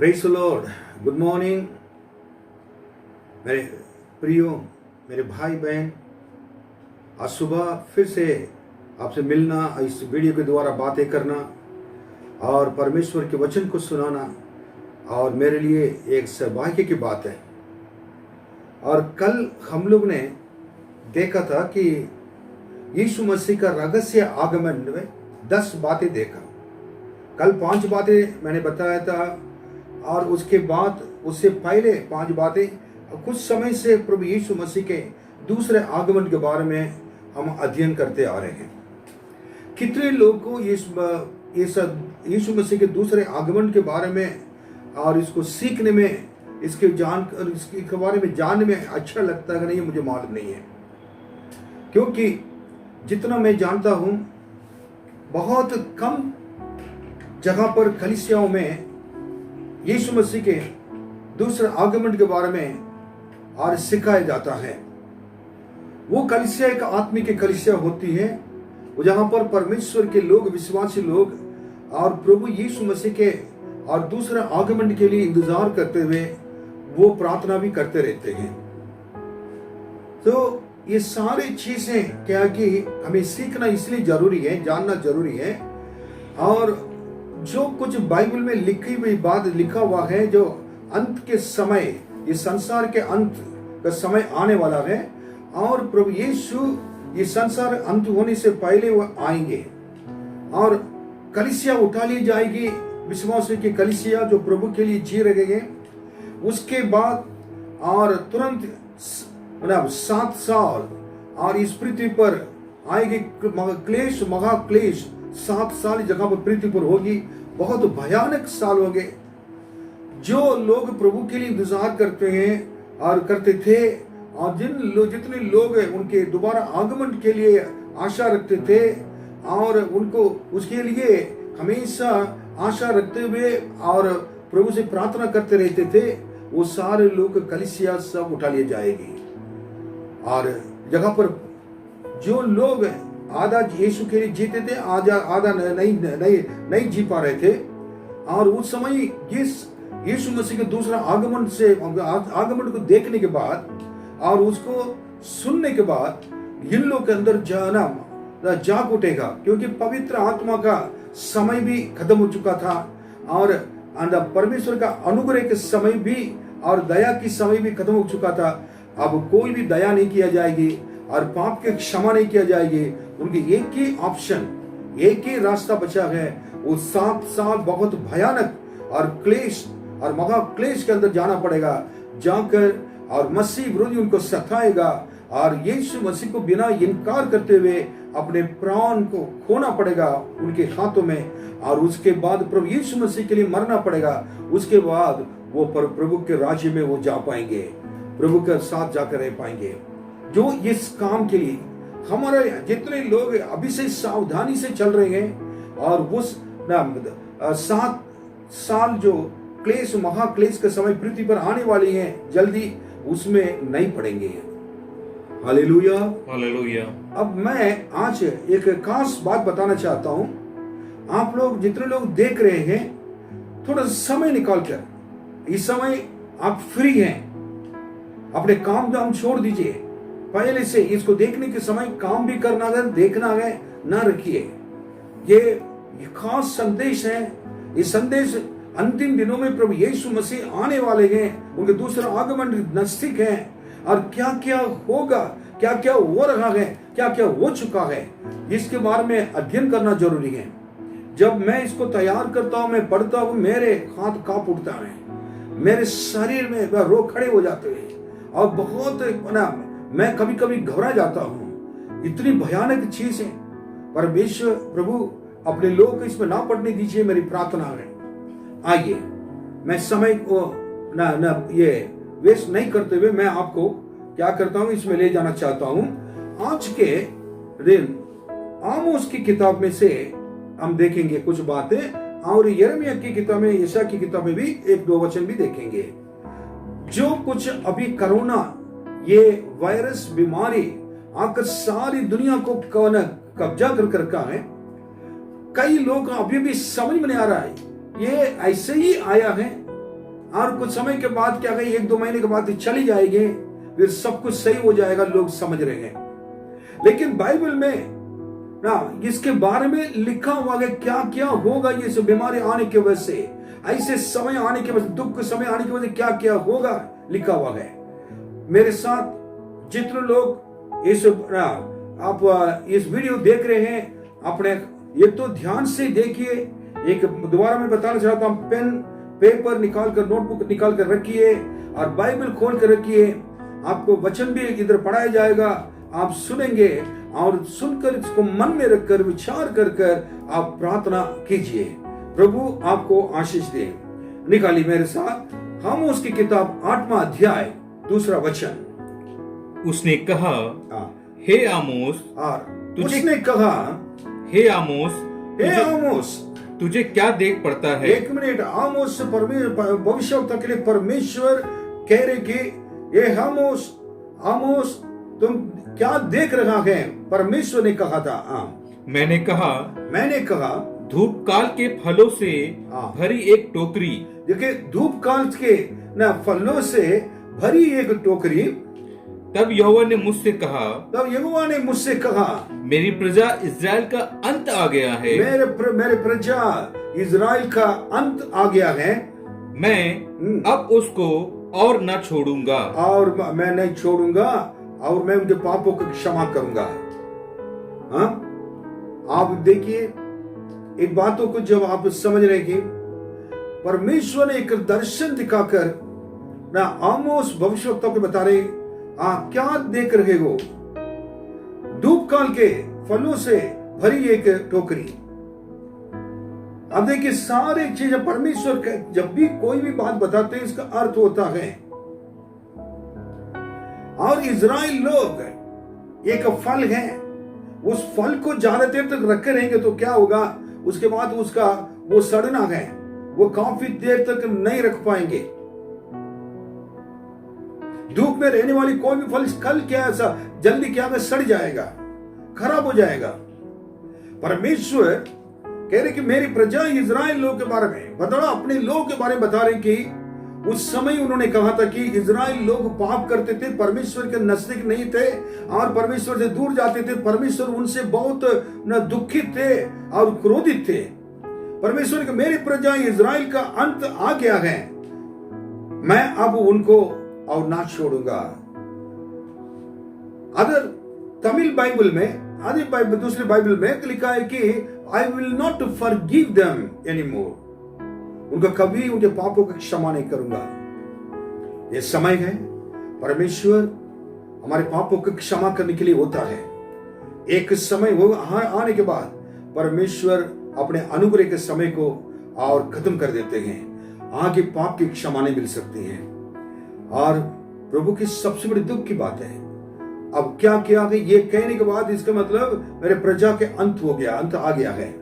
Praise the Lord. Good morning मेरे प्रियो, मेरे भाई बहन। आज सुबह फिर से आपसे मिलना, इस वीडियो के द्वारा बातें करना और परमेश्वर के वचन को सुनाना और मेरे लिए एक सौभाग्य की बात है। और कल हम लोग ने देखा था कि यीशु मसीह का रहस्य आगमन में 10 बातें देखा। कल 5 बातें मैंने बताया था और उसके बाद उससे पहले 5 बातें कुछ समय से प्रभु यीशु मसीह के दूसरे आगमन के बारे में हम अध्ययन करते आ रहे हैं। कितने लोगों को यीशु मसीह के दूसरे आगमन के बारे में और इसको सीखने में, इसके बारे में जानने में अच्छा लगता है कि नहीं, मुझे मालूम नहीं है। क्योंकि जितना मैं जानता हूं, बहुत कम जगह पर कलीसियाओं में यीशु मसीह के दूसरे आगमन के बारे में और सिखाया जाता है। वो कलीसिया एक आत्मिक कलीसिया होती है, जहां पर परमेश्वर के लोग, विश्वासी लोग और प्रभु यीशु मसीह के और दूसरे आगमन के लिए इंतजार करते हुए वो प्रार्थना भी करते रहते हैं। तो ये सारी चीजें क्या कि हमें सीखना इसलिए जरूरी है, जानना जरूरी है। और जो कुछ बाइबल में लिखी हुई बात लिखा हुआ है, जो अंत के समय, ये संसार के अंत का समय आने वाला है और प्रभु यीशु ये संसार अंत होने से पहले वो आएंगे और कलीसिया उठा ली जाएगी, विश्वासियों की कलीसिया जो प्रभु के लिए जी रहे हैं। उसके बाद और तुरंत 7 साल और इस पृथ्वी पर आएगी क्लेश, महाक्लेश। 7 साल जगह पर पृथ्वी पर होगी, बहुत भयानक साल होंगे। जो लोग प्रभु के लिए इंतजार करते हैं और करते थे और जितने लोग उनके दोबारा आगमन के लिए आशा रखते थे और उनको उसके लिए हमेशा आशा रखते हुए और प्रभु से प्रार्थना करते रहते थे, वो सारे लोग कलीसिया सब उठा लिए जाएगी। और जगह पर जो लोग आधा यीशु के लिए जीते थे, आधा नहीं जी पा रहे थे। और उस समय यीशु मसीह के दूसरा आगमन को देखने के बाद और उसको सुनने के बाद इन लोग के अंदर जाग उठेगा, क्योंकि पवित्र आत्मा का समय भी खत्म हो चुका था और परमेश्वर का अनुग्रह के समय भी और दया की समय भी खत्म हो चुका था। अब कोई भी दया नहीं किया जाएगी और पाप के क्षमा नहीं किया जाएगी। उनके एक ही ऑप्शन, एक ही रास्ता बचा है, वो 7 साल बहुत भयानक और क्लेश और महा क्लेश के अंदर जाना पड़ेगा, जाकर और मसीह विरोधी उनको सताएगा और यीशु मसीह को बिना इनकार करते हुए अपने प्राण को खोना पड़ेगा उनके हाथों में। और उसके बाद प्रभु यीशु मसीह के लिए मरना पड़ेगा। उसके बाद वो प्रभु के राज्य में वो जा पाएंगे, प्रभु के साथ जाकर रह पाएंगे। जो इस काम के लिए हमारे जितने लोग अभी से सावधानी से चल रहे हैं और उस 7 साल जो क्लेश, महाक्लेश के समय पृथ्वी पर आने वाली हैं, जल्दी उसमें नहीं पड़ेंगे। Hallelujah, hallelujah. अब मैं आज एक खास बात बताना चाहता हूं। आप लोग जितने लोग देख रहे हैं, थोड़ा समय निकाल कर, इस समय आप फ्री हैं, अपने काम धाम छोड़ दीजिए। पहले से इसको देखने के समय काम भी करना है, देखना है, ना रखिए। ये खास संदेश है। ये संदेश अंतिम दिनों में प्रभु यीशु मसीह आने वाले हैं, उनके दूसरा आगमन नजदीक है और क्या क्या होगा, क्या क्या हो रहा है, क्या क्या हो चुका है, इसके बारे में अध्ययन करना जरूरी है। जब मैं इसको तैयार करता हूं, मैं पढ़ता हूं, मेरे हाथ कांप उठता है, मेरे शरीर में रोग खड़े हो जाते हैं और बहुत मैं कभी कभी घबरा जाता हूं। इतनी भयानक चीज है। परमेश्वर प्रभु अपने लोग को इसमें ना पड़ने दीजिए, मेरी प्रार्थना है। आइए, मैं समय को ये वेस्ट नहीं करते हुए मैं आपको क्या करता हूं, इसमें ले जाना चाहता हूं। आज के दिन आमोस की किताब में से हम देखेंगे कुछ बातें और यिर्मयाह की किताब में, यशायाह की किताब में भी 1-2 वचन भी देखेंगे। जो कुछ अभी कोरोना, ये वायरस बीमारी आकर सारी दुनिया को कब्जा कर रखा है, कई लोग अभी भी समझ में नहीं आ रहा है ये ऐसे ही आया है और कुछ समय के बाद क्या कहीं 1-2 महीने के बाद चली जाएगी, फिर सब कुछ सही हो जाएगा, लोग समझ रहे हैं। लेकिन बाइबल में ना इसके बारे में लिखा हुआ है क्या क्या होगा, ये सब बीमारी आने की वजह से, ऐसे समय आने की वजह से, दुख के समय आने की वजह से क्या क्या होगा लिखा हुआ है। मेरे साथ जितने लोग आप इस वीडियो देख रहे हैं, अपने ये तो ध्यान से देखिए। एक दोबारा मैं बताना चाहता हूं, पेन पेपर निकाल कर, नोटबुक निकाल कर रखिए और बाइबल खोल कर रखिए। आपको वचन भी इधर पढ़ाया जाएगा, आप सुनेंगे और सुनकर इसको मन में रखकर विचार कर कर आप प्रार्थना कीजिए। प्रभु आपको आशीष दे। निकाली मेरे साथ हम उसकी किताब 8वां अध्याय 2 वचन। उसने कहा, हे आमोस, और उसने कहा, हे आमोस, तुझे क्या देख पड़ता है? 1 मिनट, आमोस से भविष्यवक्ता के लिए परमेश्वर कह रहे कि ये आमोस तुम क्या देख रहा है? परमेश्वर ने कहा था। मैंने कहा धूप काल के फलों से भरी एक टोकरी। देखिए, धूप काल के ना फलों से भरी एक टोकरी। तब यहोवा ने मुझसे कहा, मेरी प्रजा इज़राइल का अंत आ गया है। मेरे प्रजा इज़राइल का अंत आ गया है। मैं अब उसको और न छोड़ूंगा, और मैं नहीं छोड़ूंगा, और मैं उनके पापों को क्षमा करूंगा। आप देखिए, एक बातों को जब आप समझ रहे कि परमेश्वर ने एक दर्शन दिखाकर ना आमोस भविष्यवक्ता को बता रहे, क्या देख रहे हो? धूप काल के फलों से भरी एक टोकरी। अब देखिए, सारी चीजें परमेश्वर जब भी कोई भी बात बताते हैं, इसका अर्थ होता है। और इज़राइल लोग एक फल है, उस फल को ज्यादा देर तक रखे रहेंगे तो क्या होगा? उसके बाद उसका वो सड़ना है, वो काफी देर तक नहीं रख पाएंगे। धूप में रहने वाली कोई भी फल कल क्या ऐसा जल्दी क्या में सड़ जाएगा, खराब हो जाएगा। परमेश्वर कह रहे कि मेरी प्रजा इज़राइल लोग के बारे में बताओ, अपने लोग के बारे में बता रहे कि उस समय उन्होंने कहा था कि इज़राइल लोग पाप करते थे, परमेश्वर के नजदीक नहीं थे और परमेश्वर से दूर जाते थे। परमेश्वर उनसे बहुत दुखित थे और क्रोधित थे। परमेश्वर के मेरी प्रजा इज़राइल का अंत आ गया है, मैं अब उनको और ना छोड़ूंगा। अदर तमिल बाइबल में, आदि बाइबल, दूसरी बाइबल में लिखा है कि I will not forgive them anymore, उनका कभी उनके पापों की क्षमा नहीं करूंगा। यह समय है, परमेश्वर हमारे पापों की क्षमा करने के लिए होता है। एक समय वो आने के बाद परमेश्वर अपने अनुग्रह के समय को और खत्म कर देते हैं, आगे पाप की क्षमा नहीं मिल सकती है। और प्रभु की सबसे बड़ी दुख की बात है, अब क्या किया है ये कहने के बाद इसका मतलब मेरे प्रजा के अंत हो गया, अंत आ गया है।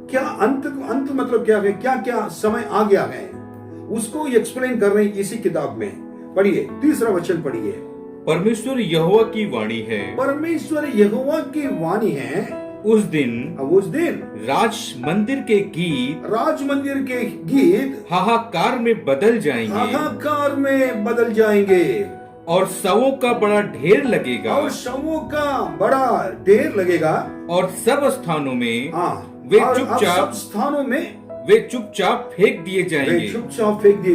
क्या अंत मतलब क्या है? क्या क्या समय आ गया है, उसको एक्सप्लेन कर रहे हैं इसी किताब में। पढ़िए, 3 वचन पढ़िए। परमेश्वर यहोवा की वाणी है, परमेश्वर यहोवा की वाणी है। उस दिन राज मंदिर के गीत हाहाकार में बदल जाएंगे, और शवों का बड़ा ढेर लगेगा, और सब स्थानों में वे चुपचाप फेंक दिए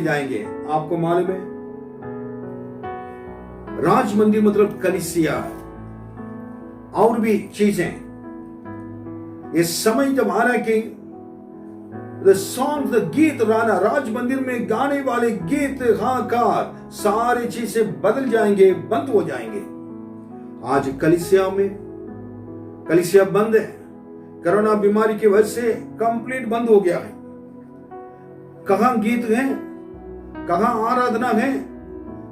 जाएंगे। आपको मालूम है, राज मंदिर मतलब कलीसिया और भी चीजें। ये समय जब आ रहा है कि गीत राज मंदिर में गाने वाले गीत, हाहाकार, सारी चीजें बदल जाएंगे, बंद हो जाएंगे। आज कलीसिया बंद है, कोरोना बीमारी की वजह से कंप्लीट बंद हो गया है। कहां गीत है, कहां आराधना है,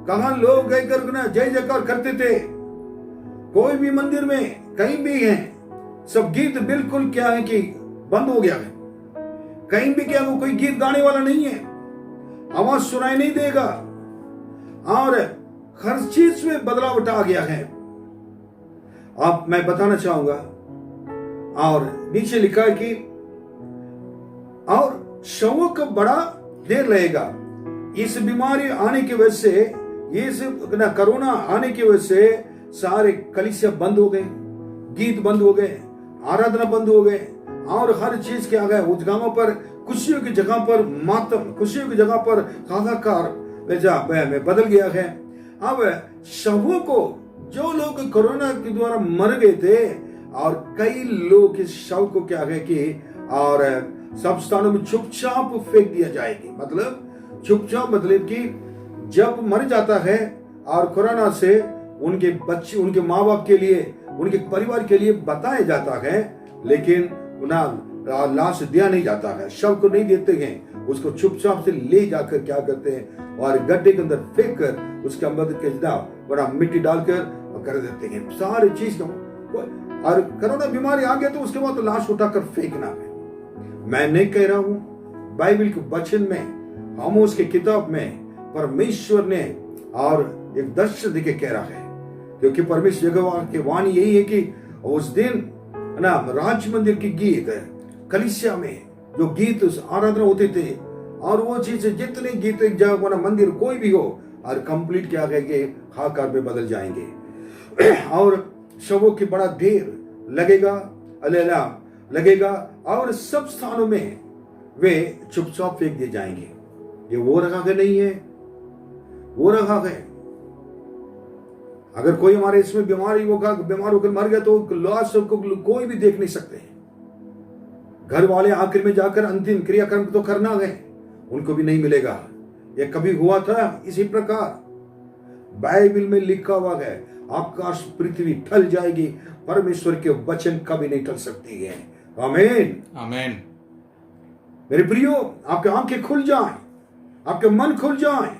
कहां लोग जय जयकार करते थे? कोई भी मंदिर में कहीं भी है, सब गीत बिल्कुल क्या है कि बंद हो गया है। कहीं भी क्या कोई गीत गाने वाला नहीं है, आवाज सुनाई नहीं देगा, और हर चीज में बदलाव आ गया है। अब मैं बताना चाहूंगा, और नीचे लिखा है कि और शवों का बड़ा देर लगेगा, इस बीमारी आने की वजह से, इस कोरोना आने की वजह से सारे कलीसिया बंद हो गए, गीत बंद हो गए, आराधना बंद हो गए, और हर चीज क्या गया, उस जगहों पर खुशियों की जगह पर मातम, खुशियों की जगह पर हाहाकार में बदल गया है। अब शवों को, जो लोग कोरोना के द्वारा मर गए थे, और कई लोग इस शव को क्या है कि और सब स्थानों में चुपचाप फेंक दिया जाएगी। मतलब चुपचाप, मतलब कि जब मर जाता है और कोरोना से उनके बच्चे, उनके माँ बाप के लिए, उनके परिवार के लिए बताया जाता है, लेकिन ना लाश दिया नहीं जाता है, शव को नहीं देते हैं, उसको चुपचाप से ले जाकर क्या करते हैं, और गड्ढे के अंदर फेंक कर उसके अंदर के बड़ा मिट्टी डालकर कर देते हैं सारी चीज को। और कोरोना बीमारी आ गया तो उसके बाद तो लाश उठाकर फेंकना है। मैं नहीं कह रहा हूं, बाइबल के वचन में, आमोस की किताब में परमेश्वर ने और एक दर्शन देके कह रहा है, क्योंकि परमेश्वर की वाणी यही है कि उस दिन ना राज मंदिर की गीत, कलीसिया में जो गीत आराधना होते थे, और वो चीज जितने गीत एक जगह मंदिर कोई भी हो, और कंप्लीट क्या कहेंगे, हाकार में बदल जाएंगे, और शवों की बड़ा ढेर लगेगा, अलेला लगेगा, और सब स्थानों में वे चुपचाप फेंक दिए जाएंगे। ये वो रखा है नहीं है, वो रखा है। अगर कोई हमारे इसमें बीमार होकर मर गया तो लाश को कोई भी देख नहीं सकते। घर वाले आखिर में जाकर अंतिम क्रियाक्रम तो करना है, उनको भी नहीं मिलेगा। यह कभी हुआ था इसी प्रकार, बाइबल में लिखा हुआ है, आकाश पृथ्वी टल जाएगी, परमेश्वर के वचन कभी नहीं टल सकती है। आमीन, आमीन। मेरे प्रियो, आपके आंखें खुल जाएं, आपके मन खुल जाएं,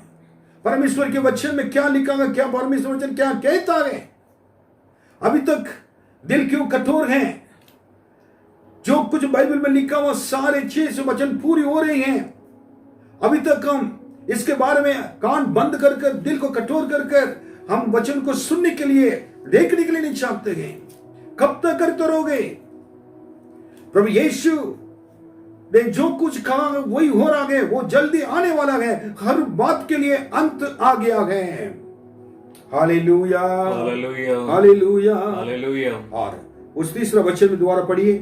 परमेश्वर के वचन में क्या लिखा है, क्या परमेश्वर वचन क्या कहता है। अभी तक दिल क्यों कठोर हैं? जो कुछ बाइबल में लिखा हुआ सारे चीज वचन पूरी हो रही हैं, अभी तक हम इसके बारे में कान बंद कर दिल को कठोर कर हम वचन को सुनने के लिए, देखने के लिए नहीं चाहते हैं। कब तक करते रहोगे? प्रभु यीशु ने जो कुछ कहा वही हो रहा है, वो जल्दी आने वाला है, हर बात के लिए अंत आ गया है। Hallelujah, hallelujah, hallelujah, hallelujah. और उस तीसरा वचन में दोबारा पढ़िए,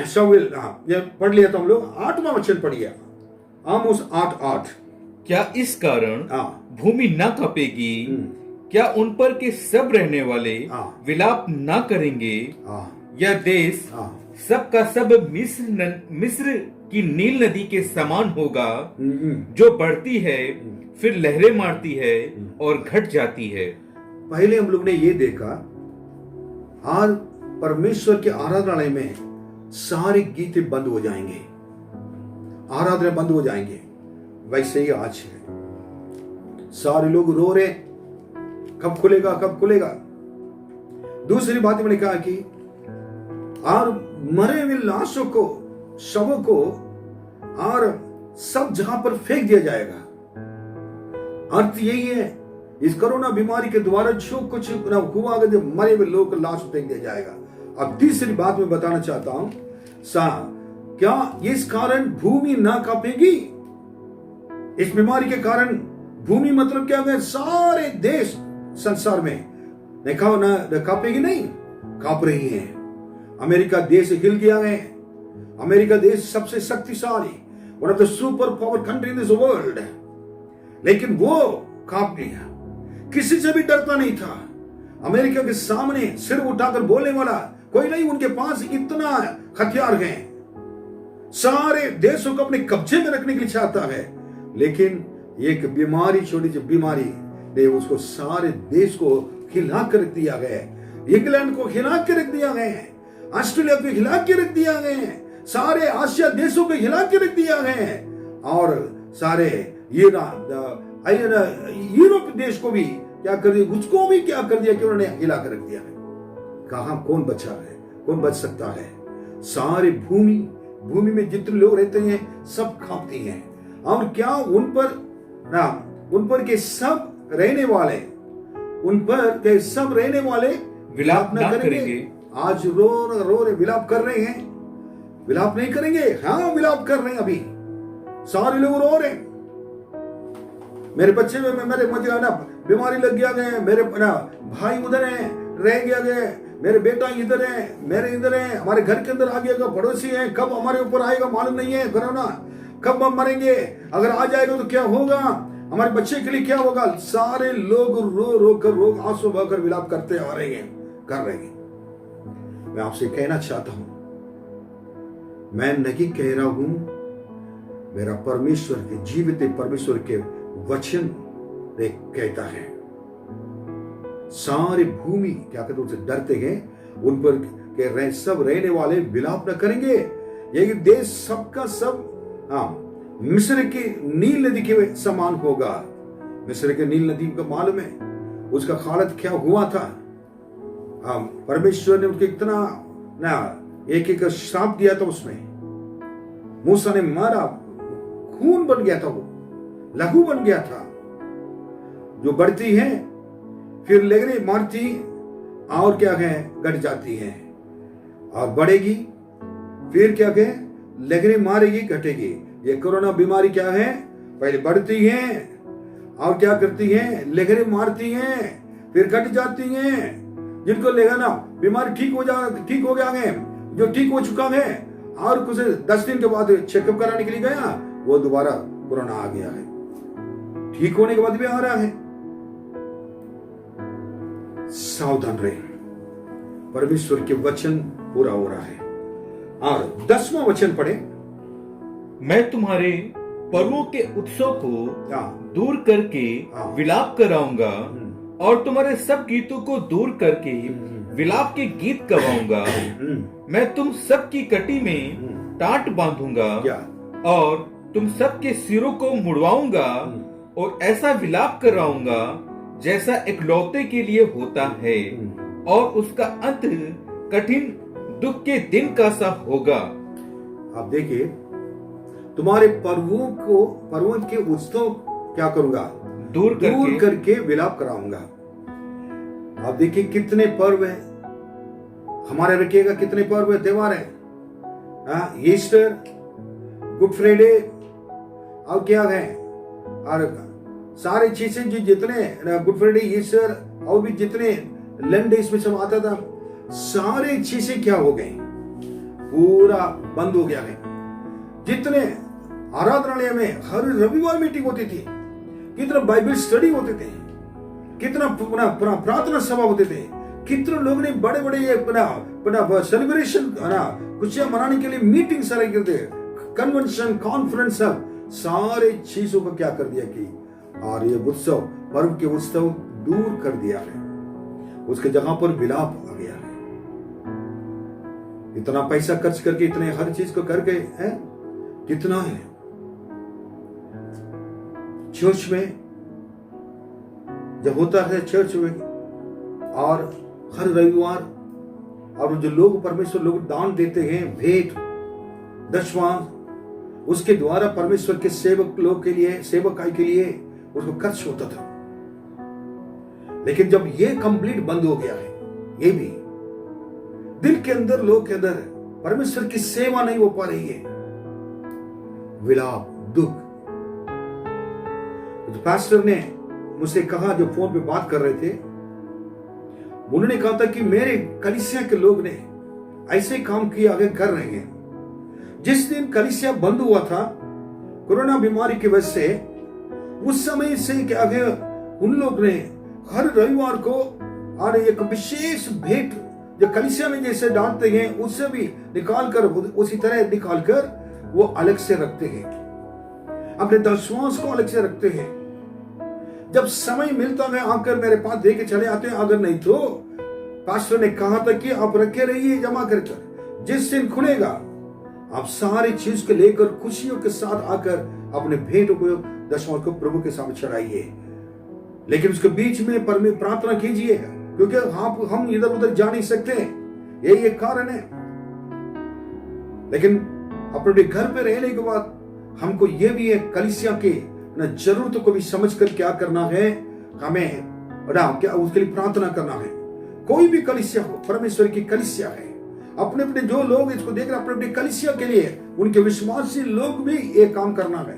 शाऊल, ये पढ़ लिया तो हम लोग 8वां वचन पढ़िए, आमोस 8:8। क्या इस कारण भूमि न कपेगी? क्या उन पर के सब रहने वाले विलाप न करेंगे? यह देश सब का सब मिस्र की नील नदी के समान होगा, जो बढ़ती है फिर लहरें मारती है और घट जाती है। पहले हम लोग ने ये देखा, आज परमेश्वर के आराधनालय में सारे गीत बंद हो जाएंगे, आराधना बंद हो जाएंगे। वैसे ही आज है, सारे लोग रो रहे, कब खुलेगा, कब खुलेगा। दूसरी बात मैंने कहा कि और मरे हुए लाशों को, शवों को, और सब जहां पर फेंक दिया जाएगा। अर्थ यही है, इस कोरोना बीमारी के द्वारा जो कुछ हुआ, जो मरे हुए लोग को लाश फेंक दिया जाएगा। अब तीसरी बात मैं बताना चाहता हूं, क्या इस कारण भूमि ना कांपेगी? इस बीमारी के कारण भूमि मतलब क्या है? सारे देश संसार में ना कांपेगी, नहीं कांप रही है। अमेरिका देश हिल गया है। अमेरिका देश सबसे शक्तिशाली, one of the super power country in this world, लेकिन वो कांप गया, किसी से भी डरता नहीं था। अमेरिका के सामने सिर उठाकर बोलने वाला कोई नहीं, उनके पास इतना हथियार है, सारे देशों को अपने कब्जे में रखने के लिए चाहता है। लेकिन एक बीमारी, छोटी सी बीमारी ने उसको सारे देश को हिला कर रख दिया गया है। इंग्लैंड को हिला के रख दिया गया है, ऑस्ट्रेलिया को हिला के रख दिया गया है, सारे आसिया देशों को हिला के रख दिया गया है, और सारे यूरोप देश को भी क्या कर दिया, उसको भी क्या कर दिया कि उन्होंने हिला कर रख दिया है। कहां कौन बचा है? कौन बच सकता है? सारे भूमि में जितने लोग रहते हैं सब कांपती हैं। और क्या उन पर के सब रहने वाले, उन पर के सब रहने वाले विलाप न करेंगे? आज रो रहे, विलाप कर रहे हैं, विलाप नहीं करेंगे? हाँ, विलाप कर रहे हैं। अभी सारे लोग रो रहे हैं, मेरे बच्चे में मेरे मुझे ना बीमारी लग गया गए, मेरे ना भाई उधर है रह गया गए, मेरे बेटा इधर है, मेरे इधर है, हमारे घर के अंदर आ गया, पड़ोसी है, कब हमारे ऊपर आएगा मालूम नहीं है कोरोना, कब हम मरेंगे, अगर आ जाएगा तो क्या होगा, हमारे बच्चे के लिए क्या होगा। सारे लोग रो रो कर रोग आंसू बहाकर विलाप करते आ रहे हैं, कर रहे हैं। मैं आपसे कहना चाहता हूं, मैं नहीं कह रहा हूं, मेरा परमेश्वर के जीवित परमेश्वर के वचन कहता है, सारी भूमि क्या कहते उनसे डरते हैं, उन पर के सब रहने वाले विलाप न करेंगे। यही देश सबका सब मिस्र की नील नदी के समान होगा। मिस्र के नील नदी का मालूम है उसका हालत क्या हुआ था। परमेश्वर ने उनके इतना ना एक एक श्राप दिया था, उसमें मूसा ने मारा, खून बन गया था, वो लहू बन गया था। जो बढ़ती है फिर लेगरे मारती और क्या है घट जाती है, और बढ़ेगी फिर क्या है लेगरे मारेगी घटेगी। ये कोरोना बीमारी क्या है, पहले बढ़ती है और क्या करती है लेगरे मारती है फिर घट जाती है। जिनको लेगा ना बीमारी ठीक हो गया है, जो ठीक हो चुका है और कुछ 10 दिन के बाद चेकअप कराने के लिए गया, वो दोबारा कोरोना आ गया है, ठीक होने के बाद भी आ रहा है। सावधान रहे, परमेश्वर के वचन पूरा हो रहा है। और 10वां वचन पढ़े, मैं तुम्हारे पर्वों के उत्सव को दूर करके विलाप कराऊंगा और तुम्हारे सब गीतों को दूर करके विलाप के गीत गवाऊंगा। मैं तुम सब की कटी में टाट बांधूंगा और तुम सब के सिरों को मुड़वाऊंगा और ऐसा विलाप कराऊंगा जैसा इकलौते के लिए होता है, और उसका अंत कठिन दुख के दिन का सा होगा। आप देखिए, तुम्हारे पर्वों के उत्सव क्या करूंगा, दूर करके विलाप कराऊंगा। आप देखिए कितने पर्व है हमारे, रखिएगा कितने पर्व है, त्योहार है, ईस्टर, गुड फ्राइडे और क्या है, और सारी चीजें जो जितने गुड फ्राइडे, ईस्टर और भी जितने लैंड डे इसमें सब आता था, सारी चीजें क्या हो गई, पूरा बंद हो गया है। जितने आराधनालय में हर रविवार मीटिंग होती थी, कितना बाइबल स्टडी होते थे, कितना प्रार्थना सभा होते थे, कितने लोग ने बड़े बड़े ये सेलिब्रेशन खुशियां मनाने के लिए मीटिंग सारे करते, कन्वेंशन, कॉन्फ्रेंस, सब सारे चीजों को क्या कर दिया कि और ये उत्सव, पर्व के उत्सव दूर कर दिया है, उसके जगह पर विलाप आ गया है। इतना पैसा खर्च करके इतने हर चीज को करके है, कितना है चर्च में जब होता है, चर्च में और हर रविवार, और जो लोग परमेश्वर लोग दान देते हैं, भेंट, दशवां, उसके द्वारा परमेश्वर के सेवक लोग के लिए, सेवकाई के लिए उसको खर्च होता था। लेकिन जब ये कंप्लीट बंद हो गया है, ये भी दिल के अंदर, लोग के अंदर परमेश्वर की सेवा नहीं हो पा रही है, विलाप, दुख। तो पास्टर ने मुझसे कहा, जो फोन पे बात कर रहे थे, उन्होंने कहा था कि मेरे कलीसिया के लोग ने ऐसे काम किया, आगे कर रहे हैं। जिस दिन कलीसिया बंद हुआ था कोरोना बीमारी की वजह से, उस समय से क्या गया, उन लोग ने हर रविवार को और एक विशेष भेंट जो कलीसिया में जैसे डालते हैं, उससे भी निकालकर, उसी तरह निकालकर वो अलग से रखते हैं, अपने दशवांश को अलग से रखते हैं। जब समय मिलता है आकर मेरे पास दे के चले आते हैं, अगर नहीं तो पास्टर ने कहा था कि आप रखे रहिए जमा कर, जिस दिन खुलेगा आप सारी चीज को लेकर खुशियों के साथ आकर अपने भेंट को, दशवांश को प्रभु के सामने चढ़ाइए। लेकिन उसके बीच में प्रार्थना कीजिए, क्योंकि हम इधर उधर जा नहीं सकते, यही एक कारण है। लेकिन अपने घर पे रहने के बाद हमको यह भी है, कलीसिया के जरूरतों को भी समझकर क्या करना है, हमें क्या उसके लिए प्रार्थना करना है। कोई भी कलीसिया हो, परमेश्वर की कलीसिया है, अपने अपने जो लोग इसको देख रहे, अपने अपने कलीसिया के लिए, उनके विश्वासी लोग भी एक काम करना है।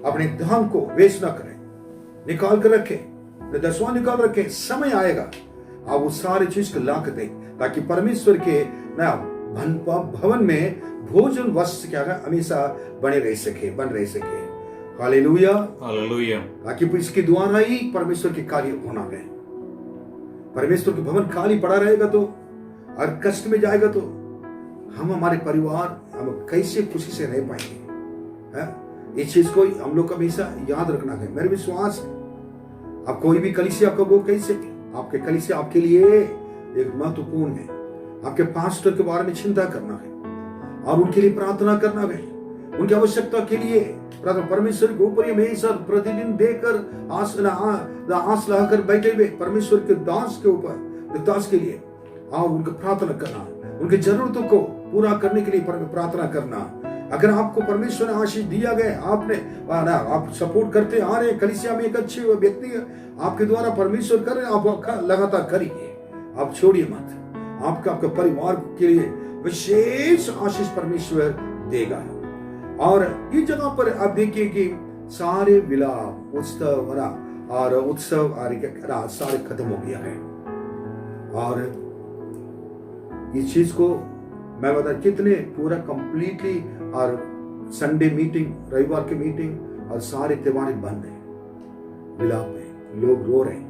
अपने धन को वेस्ट ना करें, निकाल कर रखें, अपने दसवां निकाल रखें। समय आएगा आप उस सारे चीज को ला कर दें, ताकि परमेश्वर के ना भवन में भोजन वस्त्र क्या है हमेशा बन रह सके। Hallelujah, hallelujah. ताकि इसके द्वारा ही परमेश्वर के कार्य होना है। परमेश्वर के भवन खाली पड़ा रहेगा तो और कष्ट में जाएगा तो हम हमारे परिवार हम कैसे खुशी से रह पाएंगे। इस चीज को हम लोग हमेशा याद रखना है। मेरे विश्वास आप कोई भी कलीसिया को वो कैसे आपके कलीसिया आपके लिए एक महत्वपूर्ण है। आपके पास्टर के बारे में चिंता करना है और उनके लिए प्रार्थना करना है, उनकी आवश्यकता के लिए परमेश्वर के ऊपर हमेशा प्रतिदिन देकर आस लगाकर बैठे हुए परमेश्वर के दास के ऊपर दास के लिए और उनकी प्रार्थना करना, उनकी जरूरतों को पूरा करने के लिए प्रार्थना करना। अगर आपको परमेश्वर ने आशीष दिया गया, आपने आप सपोर्ट करते आ रहे, कलीसिया में एक अच्छे व्यक्ति आपके द्वारा परमेश्वर कर रहे, आप लगातार करिए, आप छोड़िए मत। आपका परिवार के लिए विशेष आशीष परमेश्वर देगा। और इस जगह पर आप देखिए कि सारे विलाप उत्सव सारे खत्म हो गया है। और इस चीज को मैं बता कितने पूरा कंप्लीटली और संडे मीटिंग, रविवार की मीटिंग और सारे त्योहार बंद है, विलाप है, लोग रो रहे हैं।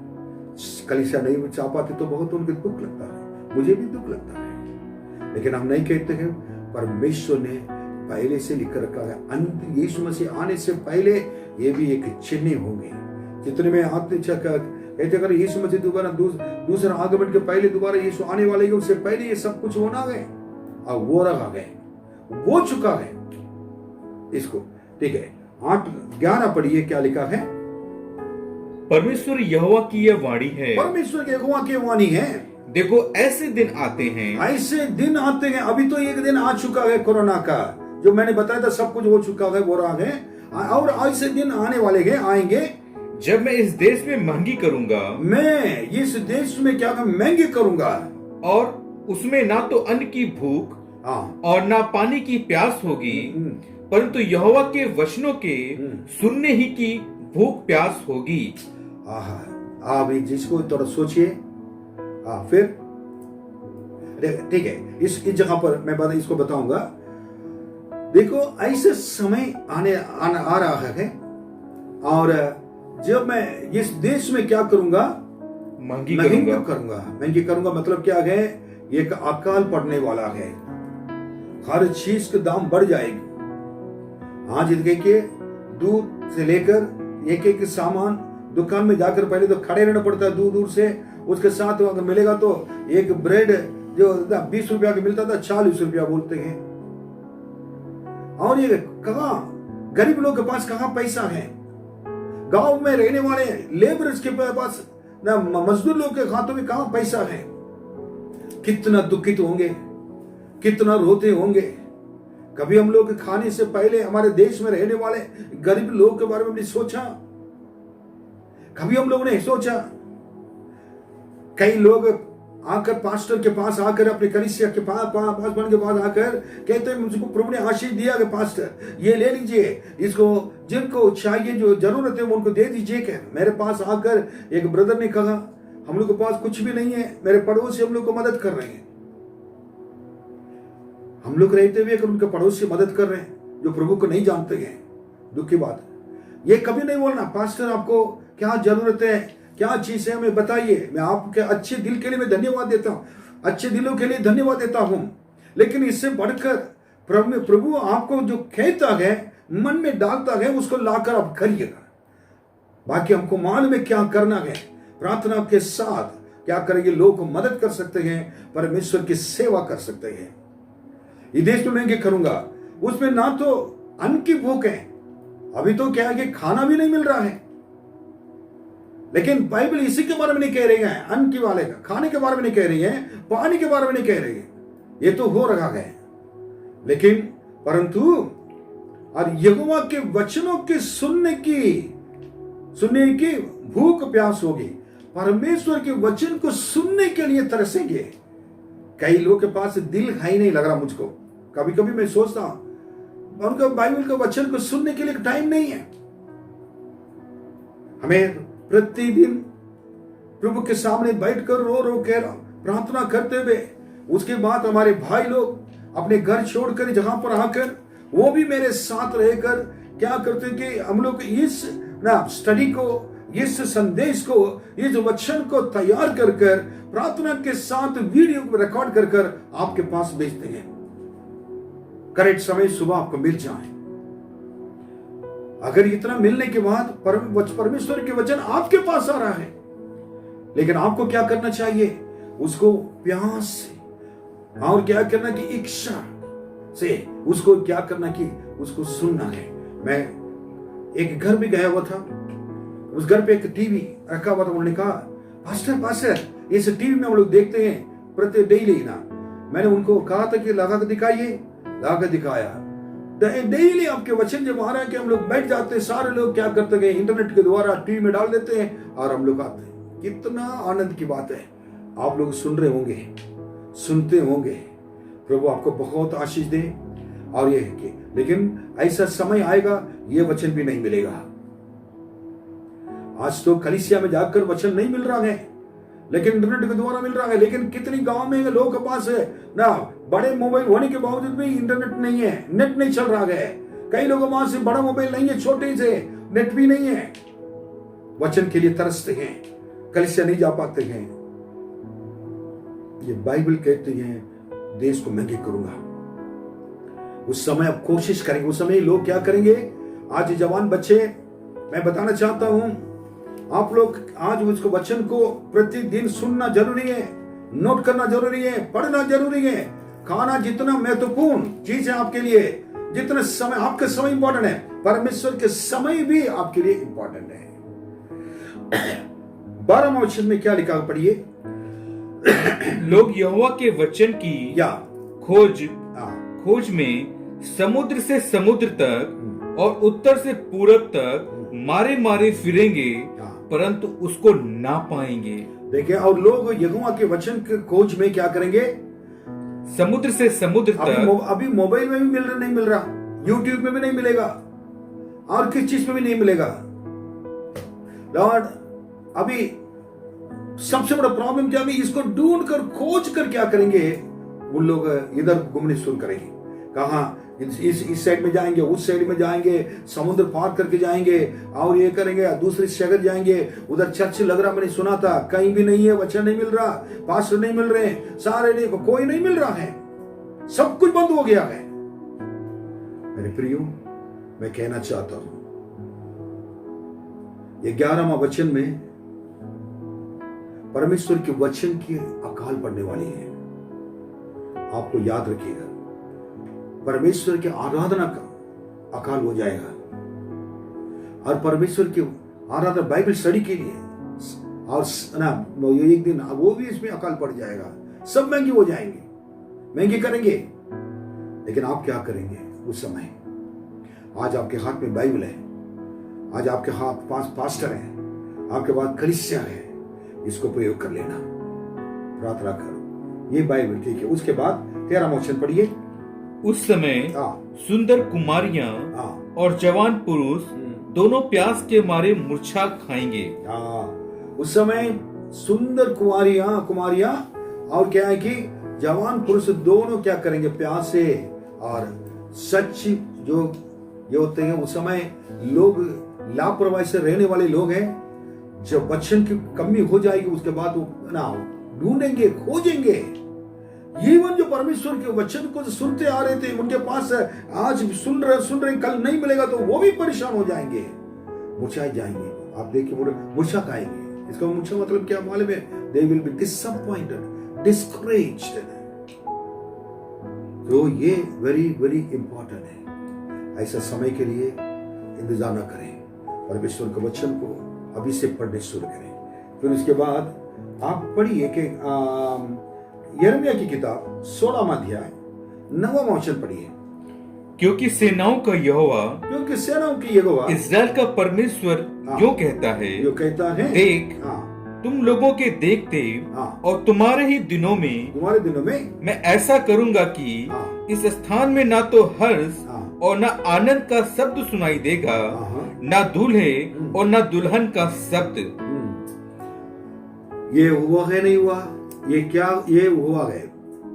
कलीसिया नहीं चाह पाते तो बहुत उनको दुख लगता है, मुझे भी दुख लगता है। लेकिन हम नहीं कहते हैं, परमेश्वर ने पहले से लिख रखा है, अंत यीशु मसीह आने से पहले ये भी एक चिन्ह होंगे। जितने में आते कहते अगर यीशु मसीह दोबारा दूसरा आगमन के पहले दोबारा यीशु आने वाले हैं, उससे पहले ये सब कुछ होना है और वो रखा गए, वो चुका है इसको। ठीक है, 8:11 पढ़िए क्या लिखा है। परमेश्वर यहोवा की यह वाणी है, परमेश्वर के यहोवा की वाणी है, देखो ऐसे दिन आते हैं, ऐसे दिन आते हैं। अभी तो एक दिन आ चुका है कोरोना का, जो मैंने बताया था सब कुछ हो चुका है, वो रहा है। और ऐसे दिन आने वाले हैं, आएंगे जब मैं इस देश में महंगी करूंगा, मैं इस देश में क्या महंगी करूंगा, और उसमें ना तो अन्न की भूख और ना पानी की प्यास होगी, परंतु यहोवा के वचनों के सुनने ही की भूख प्यास होगी। आप जिसको थोड़ा सोचिए। फिर ठीक है, इस जगह पर मैं इसको बताऊंगा। देखो ऐसे समय आ रहा है, और जब मैं इस देश में क्या करूंगा, महंगी करूंगा। मतलब क्या है, एक अकाल पड़ने वाला है, हर चीज के दाम बढ़ जाएगी। आज देखिए दूध से लेकर एक सामान दुकान में जाकर पहले तो खड़े रहना पड़ता है दूर से, उसके साथ अगर मिलेगा तो एक ब्रेड जो 20 रुपया का मिलता था 40 रुपया बोलते हैं। और ये कहाँ गरीब लोग के पास कहाँ पैसा है, गांव में रहने वाले लेबरर्स के पास ना, मजदूर लोग के खातों में कहाँ पैसा है। कितना दुखित होंगे, कितना रोते होंगे। कभी हम लोग खाने से पहले हमारे देश में रहने वाले गरीब लोग के बारे में नहीं सोचा, कभी हम लोगों ने सोचा। कई लोग आकर पास्टर के पास आकर अपने कलीसिया के पास आकर कहते हैं मुझको प्रभु ने आशीष दिया कि पास्टर ये ले लीजिए, इसको जिनको चाहिए जो जरूरत है वो उनको दे दीजिए। क्या मेरे पास आकर एक ब्रदर ने कहा हम लोग के पास कुछ भी नहीं है, मेरे पड़ोसी हम लोग को मदद कर रहे हैं। हम लोग रहते हुए अगर उनके पड़ोसी मदद कर रहे हैं जो प्रभु को नहीं जानते हैं, दुख की बात है। ये कभी नहीं बोलना पास्टर आपको क्या जरूरत है, क्या चीज है हमें बताइए। मैं आपके अच्छे दिल के लिए मैं धन्यवाद देता हूं, अच्छे दिलों के लिए धन्यवाद देता हूं। लेकिन इससे बढ़कर प्रभु आपको जो कहता है, मन में डालता है, उसको लाकर आप करिएगा। बाकी हमको मालूम है क्या करना है। प्रार्थना के साथ क्या करेंगे, लोग को मदद कर सकते हैं, परमेश्वर की सेवा कर सकते हैं। ये देश में मैं करूंगा, उसमें ना तो अन्न की भूख है, अभी तो क्या है कि खाना भी नहीं मिल रहा है। लेकिन बाइबल इसी के बारे में नहीं कह रही है, अन्न के वाले का खाने के बारे में नहीं कह रही है, पानी के बारे में नहीं कह रही है। ये तो हो रहा है, लेकिन परंतु और यहोवा के वचनों के सुनने की भूख प्यास होगी। परमेश्वर के वचन को सुनने के लिए तरसेंगे। कई लोगों के पास दिल है ही नहीं लग रहा मुझको। कभी कभी मैं सोचता हूं उनका बाइबल के वचन को सुनने के लिए टाइम नहीं है। हमें प्रतिदिन प्रभु के सामने बैठकर रो रो कर प्रार्थना करते हुए, उसके बाद हमारे भाई लोग अपने घर छोड़कर जहां पर आकर वो भी मेरे साथ रहकर क्या करते कि हम लोग इस स्टडी को, इस संदेश को, इस वचन को तैयार कर कर प्रार्थना के साथ वीडियो को रिकॉर्ड कर कर आपके पास भेजते हैं। करेक्ट समय सुबह आपको मिल जाए। अगर इतना मिलने के बाद परमेश्वर के वचन आपके पास आ रहा है, लेकिन आपको क्या करना चाहिए? उसको प्यास से और क्या करना कि इच्छा से उसको क्या करना कि उसको सुनना है। मैं एक घर भी गया हुआ था, उस घर पे एक टीवी रखा हुआ था। उन्होंने कहा पास्टर इस टीवी में हम लोग देखते हैं प्रति डेली ना। मैंने उनको कहा था कि लगा कर दिखाइए, लगा कर दिखाया। डेली आपके वचन जब आ रहा है कि हम लोग बैठ जाते हैं, सारे लोग क्या करते हैं इंटरनेट के द्वारा टीवी में डाल देते हैं और हम लोग आते हैं। कितना आनंद की बात है। आप लोग सुन रहे होंगे, सुनते होंगे। प्रभु आपको बहुत आशीष दे। और ये है कि लेकिन ऐसा समय आएगा ये वचन भी नहीं मिलेगा। आज तो कलीसिया में जाकर वचन नहीं मिल रहा है, लेकिन इंटरनेट के द्वारा मिल रहा है। लेकिन कितनी गांव में लोगों के पास है ना, बड़े मोबाइल होने के बावजूद भी इंटरनेट नहीं है, नेट नहीं चल रहा है। कई लोगों के पास बड़ा मोबाइल नहीं है, छोटे से नेट भी नहीं है। वचन के लिए तरसते हैं, कलीसिया नहीं जा पाते हैं। ये बाइबल कहती है देश को महंगे करूंगा। उस समय आप कोशिश करेंगे, उस समय लोग क्या करेंगे? आज जवान बच्चे, मैं बताना चाहता हूं, आप लोग आज उसको वचन को प्रतिदिन सुनना जरूरी है, नोट करना जरूरी है, पढ़ना जरूरी है। खाना जितना महत्वपूर्ण चीज है आपके लिए, जितना समय आपका समय इंपॉर्टेंट है, परमेश्वर के समय भी आपके लिए इंपॉर्टेंट है। 12वां वचन में क्या लिखा पढ़िए। लोग यहोवा के वचन की खोज में समुद्र से समुद्र तक और उत्तर से पूरब तक मारे मारे फिरेंगे, परंतु उसको ना पाएंगे। देखिए, और लोग यहोवा के वचन के खोज में क्या करेंगे? समुद्र से समुद्र तक। अभी मोबाइल में भी नहीं मिल रहा, यूट्यूब में भी नहीं मिलेगा, और किस चीज में भी नहीं मिलेगा। लॉर्ड, अभी सबसे बड़ा प्रॉब्लम क्या? अभी इसको ढूंढ कर खोज कर क्या करेंगे? वो लोग इधर घूमने शुरू करेंगे। कहा इस साइड में जाएंगे, उस साइड में जाएंगे, समुद्र पार करके जाएंगे और ये करेंगे, दूसरे शहर जाएंगे। उधर चर्च लग रहा, मैंने सुना था, कहीं भी नहीं है, वचन नहीं मिल रहा, पास्टर नहीं मिल रहे, सारे नहीं, कोई नहीं मिल रहा है, सब कुछ बंद हो गया है। मेरे प्रियो, मैं कहना चाहता हूं, ये 11वां वचन में परमेश्वर के वचन की अकाल पड़ने वाली है। आपको याद रखिएगा, परमेश्वर की आराधना का अकाल हो जाएगा। और परमेश्वर की आराधना बाइबल स्टडी के लिए और ना एक दिन वो भी इसमें अकाल पड़ जाएगा। सब महंगे हो जाएंगे, महंगे करेंगे। लेकिन आप क्या करेंगे उस समय? आज आपके हाथ में बाइबल है, आज आपके हाथ पास पास्टर है, आपके पास कलीसिया है, इसको प्रयोग कर लेना, प्रार्थना करो। ये बाइबल ठीक है। उसके बाद 13वां वचन पढ़िए। उस समय सुंदर कुमारियां और जवान पुरुष दोनों प्यास के मारे मूर्छा खाएंगे। उस समय सुंदर कुमारियां और क्या है कि जवान पुरुष दोनों क्या करेंगे? प्यास से और सच जो ये होते हैं। उस समय लोग लापरवाही से रहने वाले लोग हैं। जब वचन की कमी हो जाएगी, उसके बाद वो ना ढूंढेंगे, खोजेंगे। जीवन जो परमेश्वर के वचन को सुनते आ रहे थे, उनके पास आज सुन रहे कल नहीं मिलेगा तो वो भी परेशान हो जाएंगे, मुरझाए जाएंगे। आप देखिए, मूर्छा खाएंगे। इसका मूर्छा मतलब क्या मालूम है? They will be disappointed, discouraged। तो ये वेरी वेरी इंपॉर्टेंट है। ऐसा समय के लिए इंतजार न करें, परमेश्वर के वचन को अभी से पढ़ने शुरू करें। फिर उसके बाद आप पढ़िए कि यिर्मयाह की किताब 16वां अध्याय 9वां वचन पढ़िए। क्योंकि सेनाओं का यहोवा इस्राएल का परमेश्वर यूं कहता है, देख, तुम लोगों के देखते और तुम्हारे ही दिनों में मैं ऐसा करूंगा कि इस स्थान में ना तो हर्ष और ना आनंद का शब्द सुनाई देगा, ना दूल्हे और ना दुल्हन का शब्द। ये हुआ है नहीं हुआ, ये क्या ये हुआ है।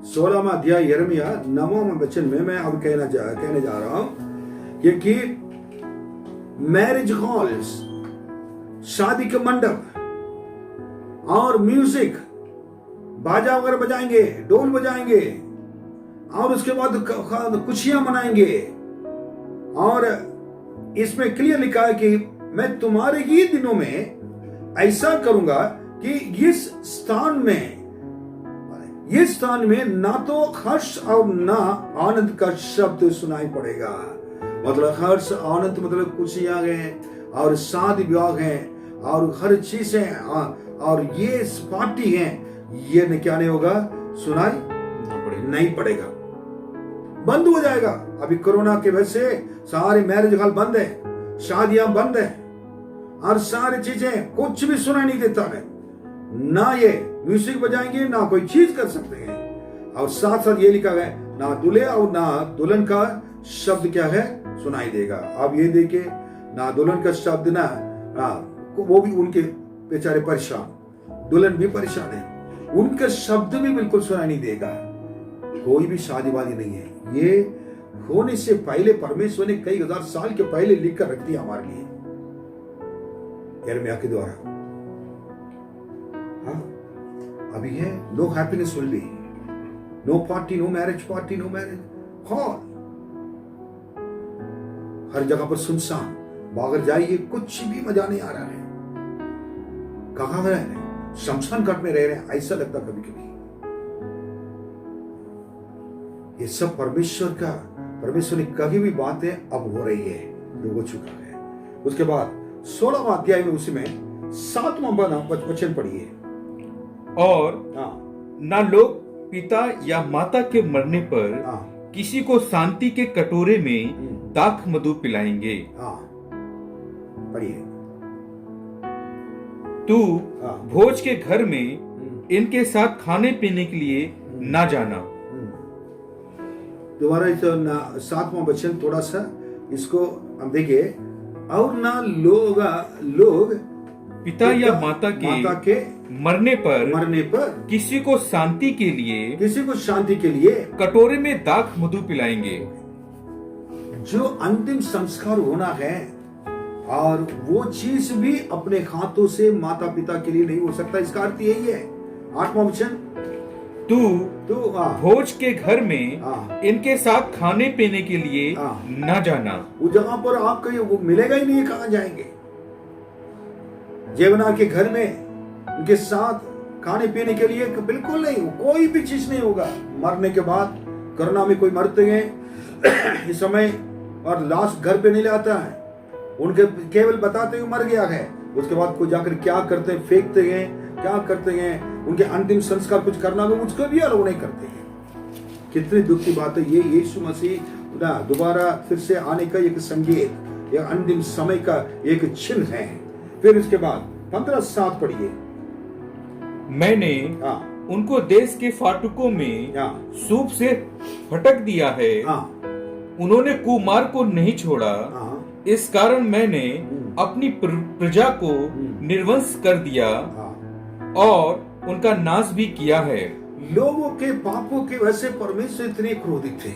16वां अध्याय यिर्मयाह 9वां वचन में मैं अब कहने जा रहा हूं कि मैरिज हॉल्स, शादी के मंडप और म्यूजिक, बाजा वगैरह बजाएंगे, ढोल बजाएंगे और उसके बाद खुशियां मनाएंगे। और इसमें क्लियर लिखा है कि मैं तुम्हारे ही दिनों में ऐसा करूंगा कि इस स्थान में ना तो हर्ष और ना आनंद का शब्द सुनाई पड़ेगा। मतलब हर्ष आनंद मतलब खुशियां हैं और शादी विवाह हैं और हर चीज है और ये पार्टी है, ये क्या नहीं होगा, सुनाई नहीं पड़ेगा, बंद हो जाएगा। अभी कोरोना के वजह से सारे मैरिज हॉल बंद है, शादियां बंद है और सारी चीजें कुछ भी सुनाई नहीं देता है। ना ये म्यूजिक बजाएंगे ना कोई चीज कर सकते हैं। और साथ साथ ये लिखा है ना दूल्हे और ना दुल्हन का शब्द क्या है, सुनाई देगा। अब ये देखिए ना दुल्हन का शब्द ना, वो भी उनके बेचारे परेशान, दुल्हन भी परेशान है, उनका शब्द भी बिल्कुल सुनाई नहीं देगा। कोई भी शादी वादी नहीं है। ये होने से पहले परमेश्वर ने कई हजार साल के पहले लिख कर रख दिया हमारे लिए यिर्मयाह के द्वारा। अभी है no happiness will be, no party, no marriage party, no marriage hall, हर जगह पर सुनसान, बाहर जाइए कुछ भी मजा नहीं आ रहा है। कहां रह रहे हैं, शमशान घाट में रह रहे हैं ऐसा लगता कभी कभी। ये सब परमेश्वर ने कभी भी बातें अब हो रही है, जो हो चुका है। उसके बाद 16वां अध्याय में उसी में 7वां वचन पढ़िए। और ना लोग पिता या माता के मरने पर किसी को शांति के कटोरे में दाख मधु पिलाएंगे। पढ़िए। तू भोज के घर में इनके साथ खाने पीने के लिए ना जाना। दोबारा इस 7वां वचन थोड़ा सा इसको हम देखिए। और ना लोग पिता या माता के मरने पर किसी को शांति के लिए कटोरे में दाख मधु पिलाएंगे। जो अंतिम संस्कार होना है और वो चीज भी अपने हाथों से माता पिता के लिए नहीं हो सकता। इसका अर्थ यही है। 8वां वचन, तू भोज के घर में इनके साथ खाने पीने के लिए न जाना। वो जगह पर आपको वो मिलेगा ही नहीं, कहां जाएंगे। जेवना के घर में उनके साथ खाने पीने के लिए बिल्कुल नहीं, कोई भी चीज नहीं होगा। मरने के बाद कोरोना में कोई मरते हैं इस समय और लाश घर पे नहीं लाता है, उनके केवल बताते हैं मर गया है। उसके बाद कोई जाकर क्या करते हैं, फेंकते हैं, क्या करते हैं, उनके अंतिम संस्कार कुछ करना हो उसको भी अलाउ नहीं करते हैं। कितनी दुख की बात है। ये यीशु मसीह दोबारा फिर से आने का एक संकेत, एक अंतिम समय का एक चिन्ह है। फिर इसके बाद 15:7 पढ़िए। मैंने उनको देश के फाटकों में सूप से फटक दिया है। उन्होंने कुमार को नहीं छोड़ा, इस कारण मैंने अपनी प्रजा को निर्वंश कर दिया और उनका नाश भी किया है। लोगों के पापों के वजह से परमेश्वर इतने क्रोधित थे।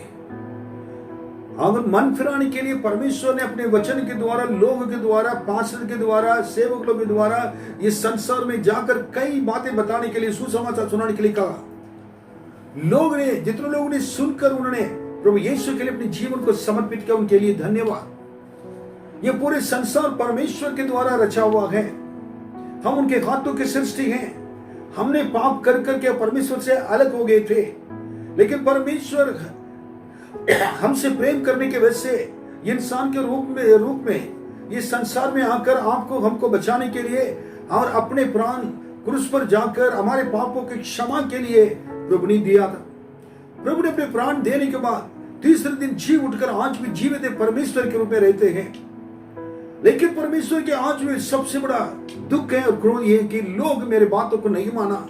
अगर मन फिराने के लिए परमेश्वर ने अपने वचन के द्वारा, लोगों के द्वारा, पास्टर के द्वारा, सेवक लोगों के द्वारा ये संसार में जाकर कई बातें बताने के लिए, सुसमाचार सुनाने के लिए कहा। लोग ने, जितने लोगों ने सुनकर उन्होंने प्रभु यीशु के लिए अपने जीवन को समर्पित किया, उनके लिए धन्यवाद। ये पूरे संसार परमेश्वर के द्वारा रचा हुआ है। हम उनके हाथों की सृष्टि हैं। हमने पाप कर करके परमेश्वर से अलग हो गए थे, लेकिन परमेश्वर हमसे प्रेम करने की वजह से इंसान के रूप में ये संसार में आकर आपको हमको बचाने के लिए और अपने प्राण क्रूस पर जाकर हमारे पापों की क्षमा के लिए प्रभु ने दिया था। प्रभु ने अपने प्राण देने के बाद तीसरे दिन जी उठकर आज भी जीवित परमेश्वर के रूप में रहते हैं। लेकिन परमेश्वर के आज में सबसे बड़ा दुख है और क्रोध ये कि लोग मेरे बातों को नहीं माना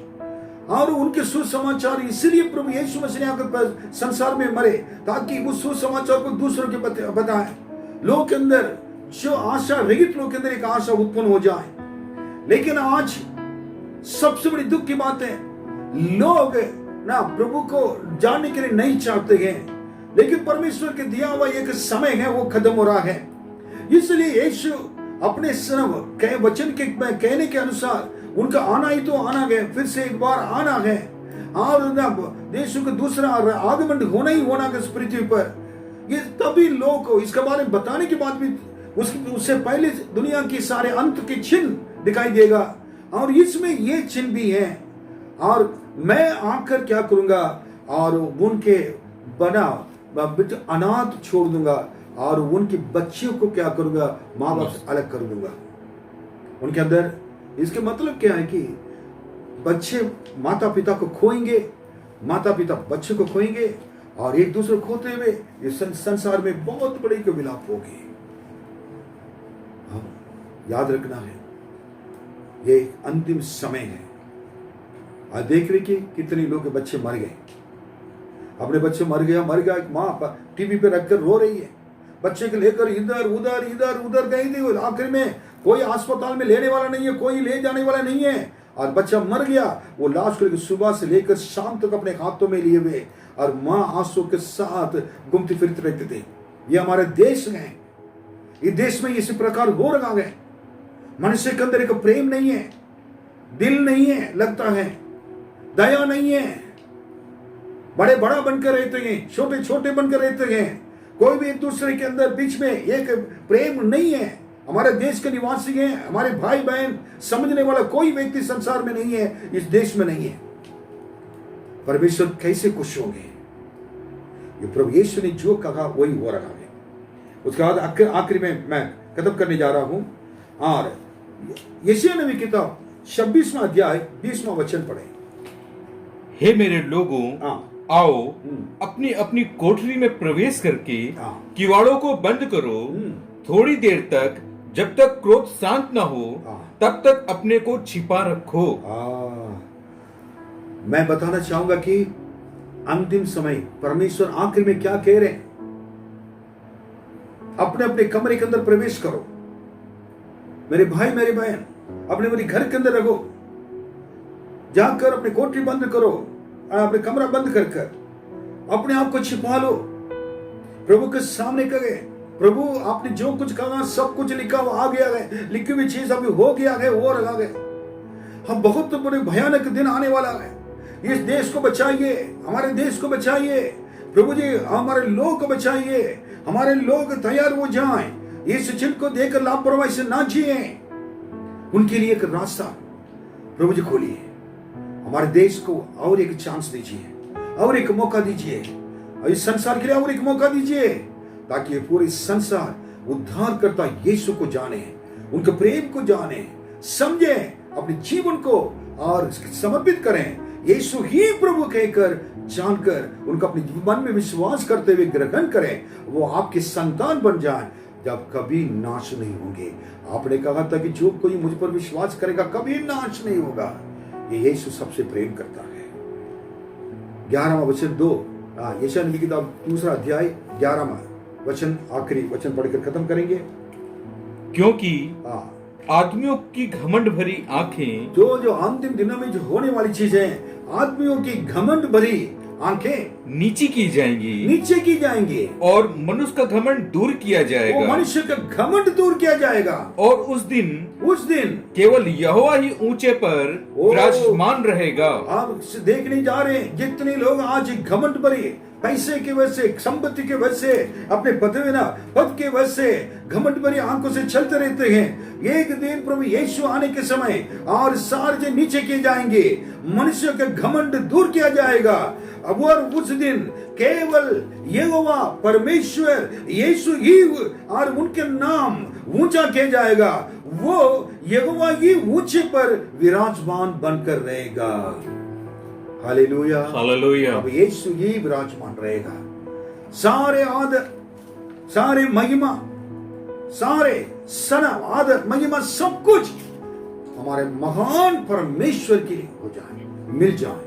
और उनके सुसमाचार, इसलिए प्रभु यीशु मसीह ने आकर संसार में मरे ताकि उस सुसमाचार को दूसरों के बताएं। लोगों के अंदर जो आशा रहित लोग के अंदर एक आशा उत्पन्न हो जाए। लेकिन आज सबसे बड़ी दुख की बात है, लोग ना प्रभु को जानने के लिए नहीं चाहते हैं, लेकिन परमेश्वर के दिया हुआ एक समय है वो खत्म हो रहा है। इसलिए यीशु अपने वचन के कहने के अनुसार उनका आना ही तो आना है, फिर से एक बार आना है, और यीशु का दूसरा आगमन होना ही होना है इस पृथ्वी पर। ये तभी लोगों को इसके बारे में बताने के बाद भी उससे पहले दुनिया की सारे अंत के चिन्ह दिखाई देगा, और इसमें ये चिन्ह भी है। और मैं आकर क्या करूंगा, और उनके बना अनाथ छोड़ दूंगा, और उनके बच्चों को क्या करूंगा, माँ बाप से अलग कर दूंगा उनके अंदर। इसके मतलब क्या है कि बच्चे माता पिता को खोएंगे, माता पिता बच्चे को खोएंगे, और एक दूसरे को खोते हुए इस संसार में बहुत बड़ी को विलाप होगी। याद रखना है, ये अंतिम समय है। आज देख रहे कि कितने लोग के बच्चे मर गए, अपने बच्चे मर गया, माँ टीवी पे रखकर रो रही है, बच्चे को लेकर इधर उधर गई थी, आखिर में कोई अस्पताल में लेने वाला नहीं है, कोई ले जाने वाला नहीं है, और बच्चा मर गया। वो लाश को सुबह से लेकर शाम तक अपने हाथों में लिए हुए, और माँ आंसू के साथ घूमते फिरते रहते थे। ये हमारे देश में, इस देश में इसी प्रकार हो रहा है। मनुष्य के अंदर एक प्रेम नहीं है, दिल नहीं है, लगता है दया नहीं है, बड़े बड़ा बनकर रहते हैं, छोटे छोटे बनकर रहते हैं, कोई भी एक दूसरे के अंदर बीच में एक प्रेम नहीं है। हमारे देश के निवासी हैं, हमारे भाई बहन, समझने वाला कोई व्यक्ति संसार में नहीं है, इस देश में नहीं है। परमेश्वर कैसे खुश होंगे? ये प्रभु यीशु ने जो कहा वही हो रहा है। उसके बाद आखिरी में मैं खत्म करने जा रहा हूं, और यशायाह नबी की किताब 26वां अध्याय 20वां वचन पढ़े। हे मेरे लोगों, आओ अपनी अपनी कोठरी में प्रवेश करके किवाड़ों को बंद करो, थोड़ी देर तक, जब तक क्रोध शांत न हो तब तक अपने को छिपा रखो। मैं बताना चाहूंगा कि अंतिम समय परमेश्वर आखिर में क्या कह रहे हैं। अपने अपने कमरे के अंदर प्रवेश करो, मेरे भाई मेरे बहन, अपने मेरे घर के अंदर रखो, जाकर अपनी कोठरी बंद करो, अपने कमरा बंद कर अपने आप को छिपा लो, प्रभु के सामने कहे, प्रभु आपने जो कुछ कहा सब कुछ लिखा हुआ आ गया है, लिखी हुई चीज अभी हो गया है, वो रखा गया। हम बहुत बड़े भयानक दिन आने वाला है। इस देश को बचाइए, हमारे देश को बचाइए प्रभु जी, हमारे लोग को बचाइए, हमारे लोग तैयार हो जाएं, इस चिन्ह को देखकर लापरवाही से ना जिए, उनके लिए एक रास्ता प्रभु जी खोलिए। हमारे देश को और एक चांस दीजिए, और एक मौका दीजिए, और इस संसार के लिए और एक मौका दीजिए, ताकि ये पूरे संसार उद्धारकर्ता यीशु को जाने, उनके प्रेम को जाने, समझे, अपने जीवन को और समर्पित करें, यीशु ही प्रभु कहकर जानकर उनका अपने मन में विश्वास करते हुए ग्रहण करें, वो आपके संतान बन जाए, जब कभी नाश नहीं होंगे। आपने कहा था कि जो कोई मुझ पर विश्वास करेगा कभी नाश नहीं होगा। ये यीशु सबसे प्रेम करता है। 11वां वचन 2, यशायाह नबी की किताब 2 अध्याय 11वां वचन, आखिरी वचन पढ़कर खत्म करेंगे। क्योंकि आदमियों की घमंड भरी आंखें, जो अंतिम दिनों में जो होने वाली चीजें, आदमियों की घमंड भरी आंखें नीचे की जाएंगी, और मनुष्य का घमंड दूर किया जाएगा, मनुष्य का घमंड दूर किया जाएगा, और उस दिन केवल यहोवा ही ऊंचे पर विराजमान रहेगा। आप देखने जा रहे हैं जितने लोग आज घमंड भरे, पैसे की वजह से, संपत्ति की वजह से, अपने पद के वजह से घमंड भरी आंखों से चलते रहते हैं। एक दिन प्रभु यीशु आने के समय और सारे नीचे किए जाएंगे, मनुष्य का घमंड दूर किया जाएगा। अब और उस दिन केवल यहोवा परमेश्वर यीशु ही और उनके नाम ऊंचा किया जाएगा। वो यहोवा ही ऊंचे पर विराजमान बनकर रहेगा। Hallelujah, hallelujah. अब यीशु ही विराजमान रहेगा। सारे आदर, सारे महिमा, सारे सना, आदर, महिमा, सब कुछ हमारे महान परमेश्वर के लिए हो जाए, मिल जाए।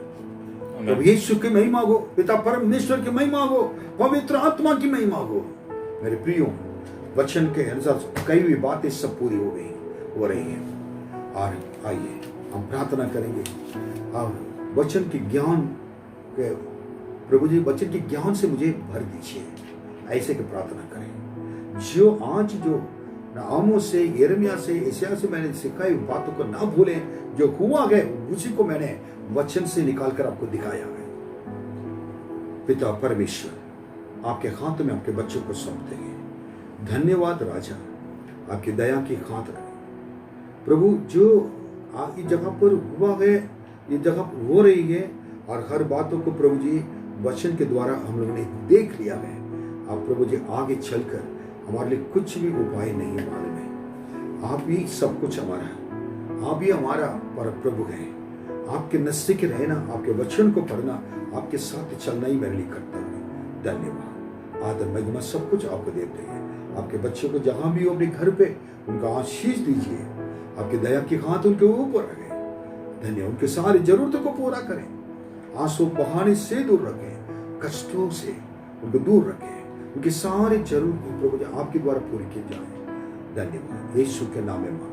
अब यीशु की महिमा हो, पिता परमेश्वर की महिमा हो, पवित्र आत्मा की महिमा हो। मेरे प्रियो, वचन के अनुसार कई भी बातें सब पूरी हो रही हैं। और आइए हम प्रार्थना करेंगे और वचन के ज्ञान के, प्रभु जी वचन के ज्ञान से मुझे भर दीजिए, ऐसे की प्रार्थना करें। जो आज जो आमोस से, यिर्मयाह से, यशायाह से मैंने सिखाई बातों को ना भूलें, जो हुआ है उसी को मैंने वचन से निकाल कर आपको दिखाया है। पिता परमेश्वर, आपके हाथ में आपके बच्चों को सौंप देंगे। धन्यवाद राजा, आपकी दया की खातिर प्रभु। जो इस जगह पर हुआ है, ये जगह हो रही है, और हर बातों को प्रभु जी वचन के द्वारा हम लोगों ने देख लिया है। आप प्रभु जी आगे चलकर हमारे लिए कुछ भी उपाय नहीं मालूम है। आप ही सब कुछ हमारा है, आप ही हमारा पर प्रभु है। आपके नजदीक रहना, आपके वचन को पढ़ना, आपके साथ चलना ही मेरे लिए कर्तव्य है। धन्यवाद, आदर महिमा सब कुछ आपको देते हैं। आपके बच्चों को जहां भी हो अपने घर पे उनका आशीष दीजिए, आपकी दया की हाथ उनके ऊपर रखें। धन्यवाद, उनके सारी जरूरतों को पूरा करें, आंसू बहाने से दूर रखें, कष्टों से उनको दूर रखें, उनकी सारी जरूरत प्रभु जी आपके द्वारा पूरी की जाए। धन्यवाद, यीशु के नाम में।